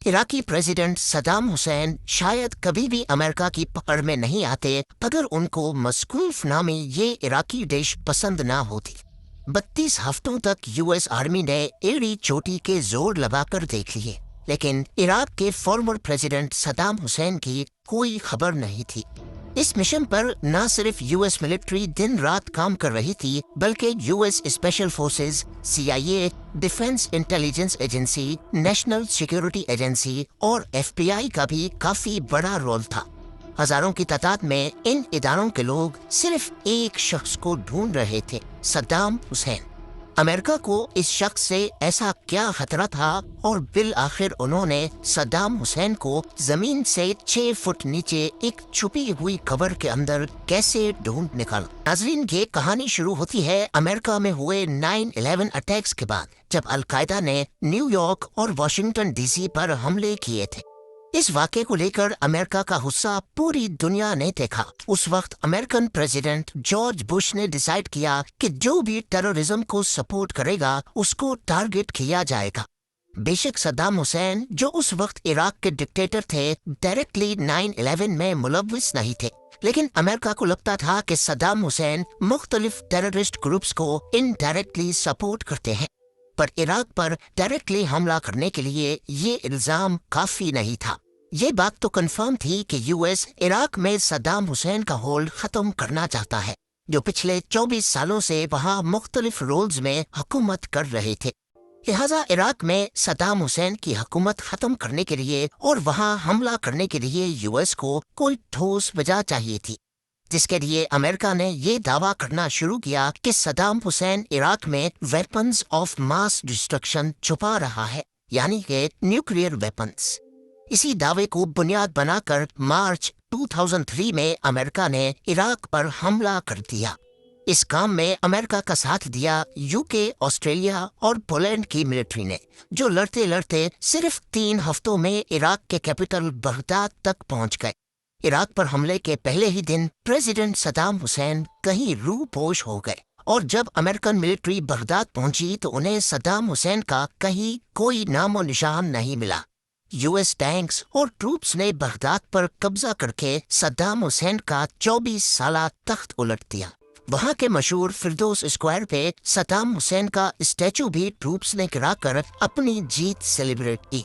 Iraqi president Saddam Hussain शायद कभी भी अमेरिका की पकड़ में नहीं आते अगर उनको मस्कूफ नामी ये इराकी डिश पसंद ना होती। 32 हफ्तों तक यूएस आर्मी ने एड़ी चोटी के जोर लगाकर देख लिए, लेकिन इराक के फॉर्मर प्रेसिडेंट सद्दाम हुसैन की कोई खबर नहीं थी। इस मिशन पर न सिर्फ यूएस मिलिट्री दिन रात काम कर रही थी, बल्कि US special forces, CIA, defence intelligence agency, national security agency और एफबीआई का भी काफी बड़ा रोल था। हजारों की तादाद में इन इदारों के लोग सिर्फ एक शख्स को ढूंढ रहे थे, सद्दाम हुसैन। अमेरिका को इस शख्स से ऐसा क्या खतरा था और बिल आखिर उन्होंने सद्दाम हुसैन को जमीन से 6 फुट नीचे एक छुपी हुई कबर के अंदर कैसे ढूंढ निकाला। नाजरीन, ये कहानी शुरू होती है अमेरिका में हुए 9/11 अटैक्स के बाद, जब अलकायदा ने न्यूयॉर्क और वाशिंगटन डीसी पर हमले किए थे। इस वाक़े को लेकर अमेरिका का गुस्सा पूरी दुनिया ने देखा। उस वक्त अमेरिकन प्रेसिडेंट जॉर्ज बुश ने डिसाइड किया कि जो भी टेररिज्म को सपोर्ट करेगा उसको टारगेट किया जाएगा। बेशक सद्दाम हुसैन, जो उस वक्त इराक के डिक्टेटर थे, डायरेक्टली 9/11 में मुलव्विस नहीं थे, लेकिन अमेरिका को लगता था कि सद्दाम हुसैन मुख्तलिफ टेररिस्ट ग्रुप्स को इनडायरेक्टली सपोर्ट करते हैं। पर इराक पर डायरेक्टली हमला करने के लिए ये इल्जाम काफी नहीं था। ये बात तो कंफर्म थी कि यूएस इराक में सद्दाम हुसैन का होल्ड खत्म करना चाहता है, जो पिछले 24 सालों से वहाँ मुख्तलिफ रोल्स में हुकूमत कर रहे थे। लिहाजा इराक में सद्दाम हुसैन की हुकूमत खत्म करने के लिए और वहाँ हमला करने के लिए यूएस को कोई ठोस वजह चाहिए थी, जिसके लिए अमेरिका ने ये दावा करना शुरू किया कि सद्दाम हुसैन इराक में वेपन्स ऑफ मास डिस्ट्रक्शन छुपा रहा है, यानी कि न्यूक्लियर वेपन्स। इसी दावे को बुनियाद बनाकर मार्च 2003 में अमेरिका ने इराक पर हमला कर दिया। इस काम में अमेरिका का साथ दिया यूके, ऑस्ट्रेलिया और पोलैंड की मिलिट्री ने, जो लड़ते लड़ते सिर्फ 3 हफ्तों में इराक के कैपिटल बगदाद तक पहुंच गए। इराक पर हमले के पहले ही दिन प्रेसिडेंट सद्दाम हुसैन कहीं रूपोश हो गए, और जब अमेरिकन मिलिट्री बगदाद पहुंची तो उन्हें सद्दाम हुसैन का कहीं कोई नामो निशान नहीं मिला। यूएस टैंक्स और ट्रूप्स ने बगदाद पर कब्जा करके सद्दाम हुसैन का 24 साला तख्त उलट दिया। वहां के मशहूर फिरदौस स्क्वायर पे सद्दाम हुसैन का स्टैचू भी ट्रूप्स ने गिराकर अपनी जीत सेलिब्रेट की।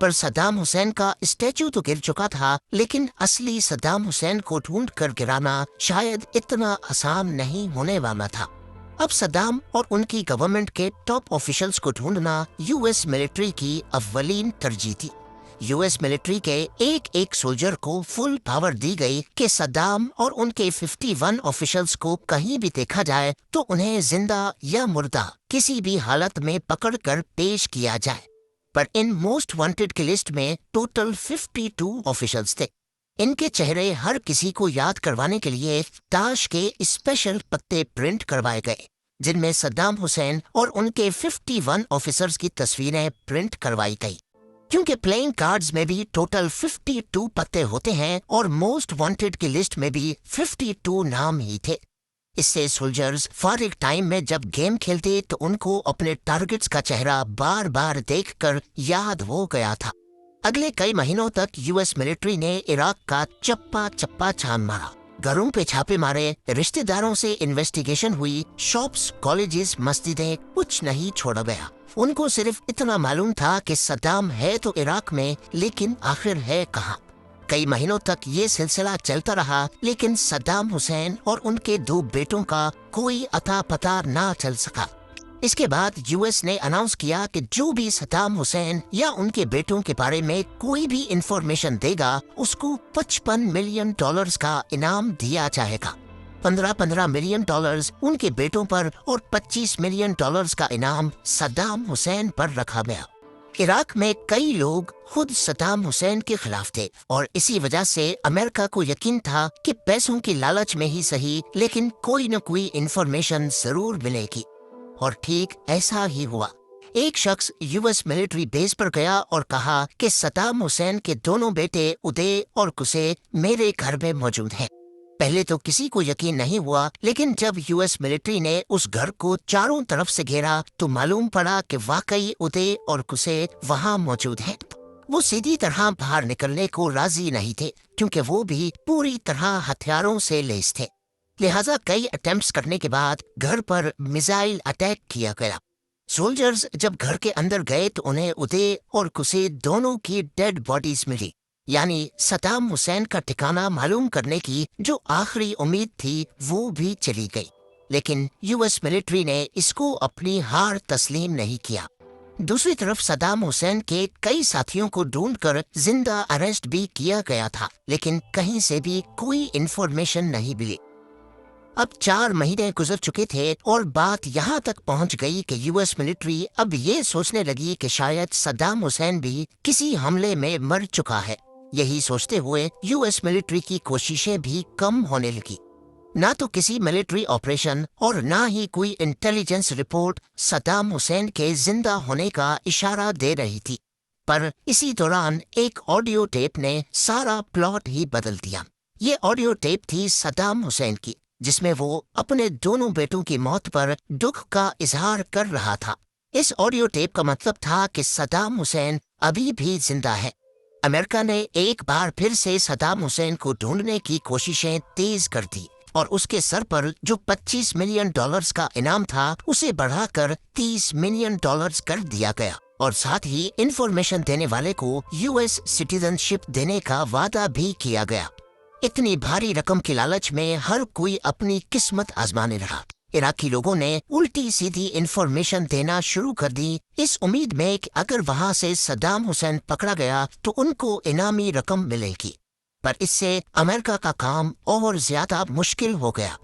पर सद्दाम हुसैन का स्टैचू तो गिर चुका था, लेकिन असली सद्दाम हुसैन को ढूंढ कर गिराना शायद इतना आसान नहीं होने वाला था। अब सद्दाम और उनकी गवर्नमेंट के टॉप ऑफिशियल्स को ढूंढना यूएस मिलिट्री की अव्वलीन तरजीह थी। यूएस मिलिट्री के एक सोल्जर को फुल पावर दी गई कि सद्दाम और उनके 51 ऑफिशियल्स को कहीं भी देखा जाए तो उन्हें जिंदा या मुर्दा किसी भी हालत में पकड़कर पेश किया जाए। पर इन मोस्ट वांटेड की लिस्ट में टोटल 52 ऑफिशियल्स थे। इनके चेहरे हर किसी को याद करवाने के लिए ताश के स्पेशल पत्ते प्रिंट करवाए गए, जिनमें सद्दाम हुसैन और उनके 51 ऑफिसर्स की तस्वीरें प्रिंट करवाई गई। क्योंकि प्लेइंग कार्ड्स में भी टोटल 52 पत्ते होते हैं और मोस्ट वांटेड की लिस्ट में भी 52 नाम ही थे। इससे सोल्जर्स फारिग टाइम में जब गेम खेलते तो उनको अपने टारगेट्स का चेहरा बार बार देखकर याद हो गया था। अगले कई महीनों तक यूएस मिलिट्री ने इराक का चप्पा चप्पा छान मारा, घरों पे छापे मारे, रिश्तेदारों से इन्वेस्टिगेशन हुई, शॉप्स, कॉलेजेस, मस्जिदें, कुछ नहीं छोड़ा गया। उनको सिर्फ इतना मालूम था कि सद्दाम है तो इराक में, लेकिन आखिर है कहाँ। कई महीनों तक ये सिलसिला चलता रहा, लेकिन सद्दाम हुसैन और उनके 2 बेटों का कोई अता पता ना चल सका। इसके बाद यूएस ने अनाउंस किया कि जो भी सद्दाम हुसैन या उनके बेटों के बारे में कोई भी इंफॉर्मेशन देगा, उसको $55 मिलियन का इनाम दिया जाएगा। 15 मिलियन डॉलर्स उनके बेटों पर और $25 मिलियन का इनाम सद्दाम हुसैन पर रखा गया। इराक में कई लोग खुद सद्दाम हुसैन के खिलाफ थे, और इसी वजह से अमेरिका को यकीन था कि पैसों की लालच में ही सही, लेकिन कोई न कोई इंफॉर्मेशन जरूर मिलेगी। और ठीक ऐसा ही हुआ। एक शख्स यूएस मिलिट्री बेस पर गया और कहा कि सद्दाम हुसैन के दोनों बेटे उदय और कुसे मेरे घर में मौजूद हैं। पहले तो किसी को यकीन नहीं हुआ, लेकिन जब यूएस मिलिट्री ने उस घर को चारों तरफ से घेरा तो मालूम पड़ा कि वाकई उदय और कुसे वहां मौजूद हैं। وہ سیدھی طرح باہر نکلنے کو راضی نہیں تھے کیونکہ وہ بھی پوری طرح ہتھیاروں سے لیس تھے، لہٰذا کئی اٹیمپٹس کرنے کے بعد گھر پر میزائل اٹیک کیا گیا۔ سولجرز جب گھر کے اندر گئے تو انہیں ادے اور کسے دونوں کی ڈیڈ باڈیز ملی، یعنی صدام حسین کا ٹھکانہ معلوم کرنے کی جو آخری امید تھی وہ بھی چلی گئی۔ لیکن یو ایس ملٹری نے اس کو اپنی ہار تسلیم نہیں کیا۔ دوسری طرف صدام حسین کے کئی ساتھیوں کو ڈھونڈ کر زندہ اریسٹ بھی کیا گیا تھا، لیکن کہیں سے بھی کوئی انفارمیشن نہیں ملی۔ اب 4 مہینے گزر چکے تھے اور بات یہاں تک پہنچ گئی کہ یو ایس ملٹری اب یہ سوچنے لگی کہ شاید صدام حسین بھی کسی حملے میں مر چکا ہے۔ یہی سوچتے ہوئے یو ایس ملٹری کی کوششیں بھی کم ہونے لگی۔ نہ تو کسی ملٹری آپریشن اور نہ ہی کوئی انٹیلیجنس رپورٹ صدام حسین کے زندہ ہونے کا اشارہ دے رہی تھی، پر اسی دوران ایک آڈیو ٹیپ نے سارا پلاٹ ہی بدل دیا۔ یہ آڈیو ٹیپ تھی صدام حسین کی، جس میں وہ اپنے دونوں بیٹوں کی موت پر دکھ کا اظہار کر رہا تھا۔ اس آڈیو ٹیپ کا مطلب تھا کہ صدام حسین ابھی بھی زندہ ہے۔ امریکہ نے ایک بار پھر سے صدام حسین کو ڈھونڈنے کی کوششیں تیز کر دی اور اس کے سر پر جو $25 ملین کا انعام تھا اسے بڑھا کر $30 ملین کر دیا گیا، اور ساتھ ہی انفارمیشن دینے والے کو یو ایس سٹیزن شپ دینے کا وعدہ بھی کیا گیا۔ اتنی بھاری رقم کی لالچ میں ہر کوئی اپنی قسمت آزمانے رہا۔ عراقی لوگوں نے الٹی سیدھی انفارمیشن دینا شروع کر دی، اس امید میں کہ اگر وہاں سے صدام حسین پکڑا گیا تو ان کو انعامی رقم ملے گی، پر اس سے امریکہ کا کام اور زیادہ مشکل ہو گیا۔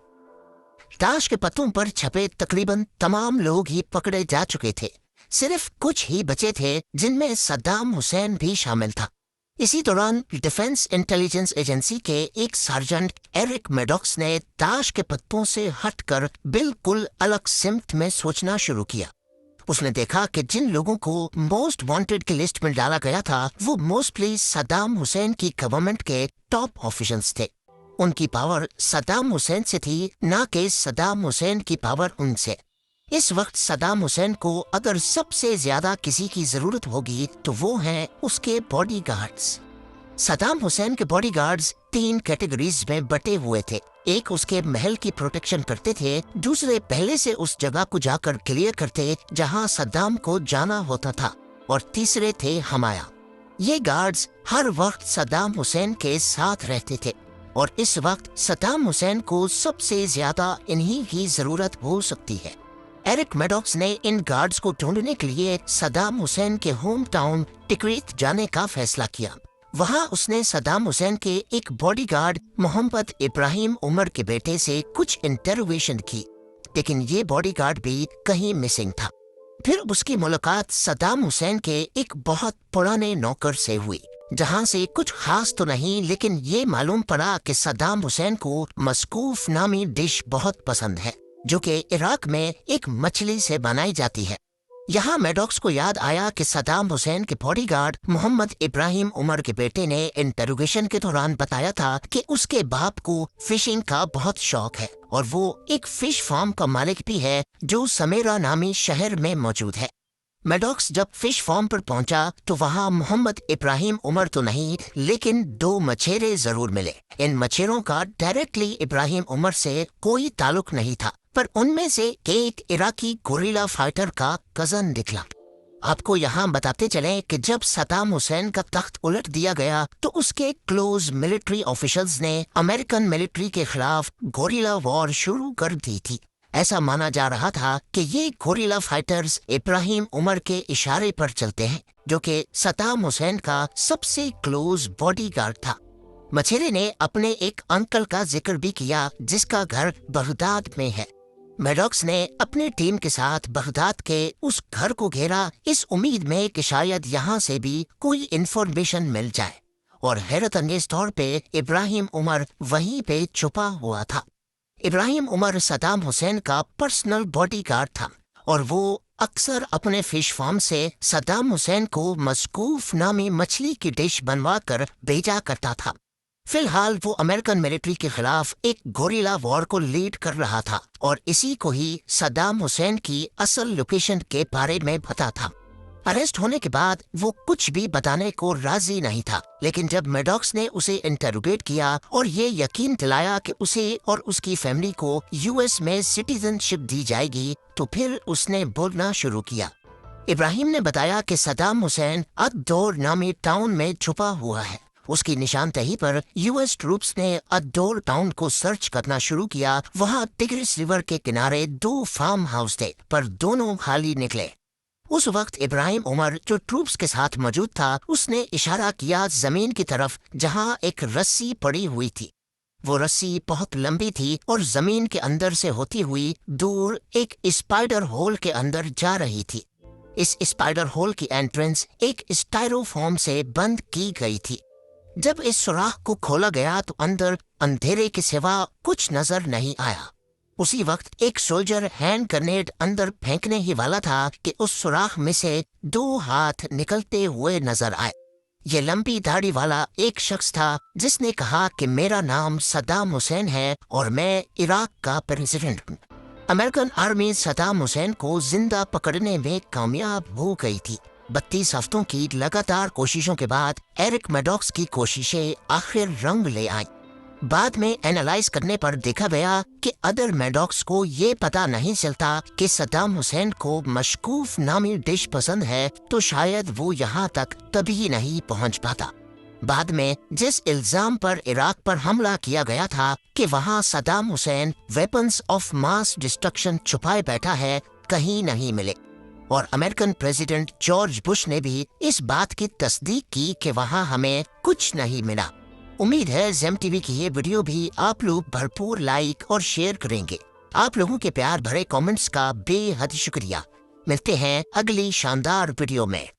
تاش کے پتوں پر چھپے تقریباً تمام لوگ ہی پکڑے جا چکے تھے، صرف کچھ ہی بچے تھے جن میں صدام حسین بھی شامل تھا۔ اسی دوران ڈیفنس انٹیلیجنس ایجنسی کے ایک سارجنٹ ایرک میڈوکس نے تاش کے پتوں سے ہٹ کر بالکل الگ سمت میں سوچنا شروع کیا۔ اس نے دیکھا کہ جن لوگوں کو موسٹ وانٹڈ کی لسٹ میں ڈالا گیا تھا وہ موسٹلی صدام حسین کی گورنمنٹ کے ٹاپ آفیشلز تھے۔ ان کی پاور صدام حسین سے تھی، نہ کہ صدام حسین کی پاور ان سے۔ اس وقت صدام حسین کو اگر سب سے زیادہ کسی کی ضرورت ہوگی تو وہ ہیں اس کے باڈی گارڈز۔ صدام حسین کے باڈی گارڈز 3 کیٹیگریز میں بٹے ہوئے تھے۔ ایک اس کے محل کی پروٹیکشن کرتے تھے، دوسرے پہلے سے اس جگہ کو جا کر کلیئر کرتے جہاں صدام کو جانا ہوتا تھا، اور تیسرے تھے حمایہ۔ یہ گارڈز ہر وقت صدام حسین کے ساتھ رہتے تھے، اور اس وقت صدام حسین کو سب سے زیادہ انہی کی ضرورت ہو سکتی ہے۔ ایرک میڈوکس نے ان گارڈز کو ڈھونڈنے کے لیے صدام حسین کے ہوم ٹاؤن ٹکریت جانے کا فیصلہ کیا۔ وہاں اس نے صدام حسین کے ایک باڈی گارڈ محمد ابراہیم عمر کے بیٹے سے کچھ انٹروگیشن کی، لیکن یہ باڈی گارڈ بھی کہیں مسنگ تھا۔ پھر اس کی ملاقات صدام حسین کے ایک بہت پرانے نوکر سے ہوئی، جہاں سے کچھ خاص تو نہیں، لیکن یہ معلوم پڑا کہ صدام حسین کو مسکوف نامی ڈش بہت پسند ہے، جو کہ عراق میں ایک مچھلی سے بنائی جاتی ہے۔ یہاں میڈوکس کو یاد آیا کہ صدام حسین کے باڈی گارڈ محمد ابراہیم عمر کے بیٹے نے انٹروگیشن کے دوران بتایا تھا کہ اس کے باپ کو فشنگ کا بہت شوق ہے، اور وہ ایک فش فارم کا مالک بھی ہے جو سمیرا نامی شہر میں موجود ہے۔ میڈوکس جب فش فارم پر پہنچا تو وہاں محمد ابراہیم عمر تو نہیں، لیکن 2 مچھیرے ضرور ملے۔ ان مچھیروں کا ڈائریکٹلی ابراہیم عمر سے کوئی تعلق نہیں تھا، پر ان میں سے ایک عراقی گوریلا فائٹر کا کزن نکلا۔ آپ کو یہاں بتاتے چلیں کہ جب صدام حسین کا تخت الٹ دیا گیا تو اس کے کلوز ملٹری آفیشلز نے امریکن ملٹری کے خلاف گوریلا وار شروع کر دی تھی۔ ایسا مانا جا رہا تھا کہ یہ گوریلا فائٹرز ابراہیم عمر کے اشارے پر چلتے ہیں، جو کہ صدام حسین کا سب سے کلوز باڈی گارڈ تھا۔ مچھیرے نے اپنے ایک انکل کا ذکر بھی کیا جس کا گھر بغداد میں ہے۔ میڈوکس نے اپنی ٹیم کے ساتھ بغداد کے اس گھر کو گھیرا، اس امید میں کہ شاید یہاں سے بھی کوئی انفارمیشن مل جائے، اور حیرت انگیز طور پہ ابراہیم عمر وہیں پہ چھپا ہوا تھا۔ ابراہیم عمر صدام حسین کا پرسنل باڈی گارڈ تھا، اور وہ اکثر اپنے فش فارم سے صدام حسین کو مسکوف نامی مچھلی کی ڈش بنوا کر بھیجا کرتا تھا۔ فی الحال وہ امریکن ملٹری کے خلاف ایک گوریلا وار کو لیڈ کر رہا تھا، اور اسی کو ہی صدام حسین کی اصل لوکیشن کے بارے میں پتا تھا۔ अरेस्ट होने के बाद वो कुछ भी बताने को राजी नहीं था, लेकिन जब मैडॉक्स ने उसे इंटरोगेट किया और ये यकीन दिलाया कि उसे और उसकी फैमिली को यूएस में सिटीजनशिप दी जाएगी, तो फिर उसने बोलना शुरू किया। इब्राहिम ने बताया कि सद्दाम हुसैन अद-दौर नामी टाउन में छुपा हुआ है। उसकी निशानदेही पर यूएस ट्रूप्स ने अद-दौर टाउन को सर्च करना शुरू किया। वहाँ टिग्रिस रिवर के किनारे 2 फार्म हाउस थे, पर दोनों खाली निकले। उस वक्त इब्राहिम उमर जो ट्रूप्स के साथ मौजूद था, उसने इशारा किया जमीन की तरफ जहां एक रस्सी पड़ी हुई थी। वो रस्सी बहुत लंबी थी और जमीन के अंदर से होती हुई दूर एक स्पाइडर होल के अंदर जा रही थी। इस स्पाइडर होल की एंट्रेंस एक स्टाइरोफोम से बंद की गई थी। जब इस सुराख को खोला गया तो अंदर अंधेरे के सिवा कुछ नजर नहीं आया। उसी वक्त एक सोल्जर हैंड ग्रेनेड अंदर फेंकने ही वाला था कि उस सुराख में से 2 हाथ निकलते हुए नजर आए। ये लंबी दाढ़ी वाला एक शख्स था जिसने कहा कि मेरा नाम सद्दाम हुसैन है और मैं इराक का प्रेसिडेंट हूँ। अमेरिकन आर्मी सद्दाम हुसैन को जिंदा पकड़ने में कामयाब हो गई थी। 32 हफ्तों की लगातार कोशिशों के बाद एरिक मैडॉक्स की कोशिशें आखिर रंग ले आईं। बाद में एनालाइज करने पर देखा गया कि अदर मैडॉक्स को ये पता नहीं चलता कि सद्दाम हुसैन को मशकूफ नामी डिश पसंद है, तो शायद वो यहाँ तक कभी नहीं पहुँच पाता। बाद में जिस इल्जाम पर इराक पर हमला किया गया था कि वहाँ Saddam Hussain weapons of mass destruction छुपाए बैठा है, कहीं नहीं मिले। और अमेरिकन प्रेसिडेंट जॉर्ज बुश ने भी इस बात की तस्दीक की कि वहाँ हमें कुछ नहीं मिला। उम्मीद है जेम टीवी की ये वीडियो भी आप लोग भरपूर लाइक और शेयर करेंगे। आप लोगों के प्यार भरे कमेंट्स का बेहद शुक्रिया। मिलते हैं अगली शानदार वीडियो में।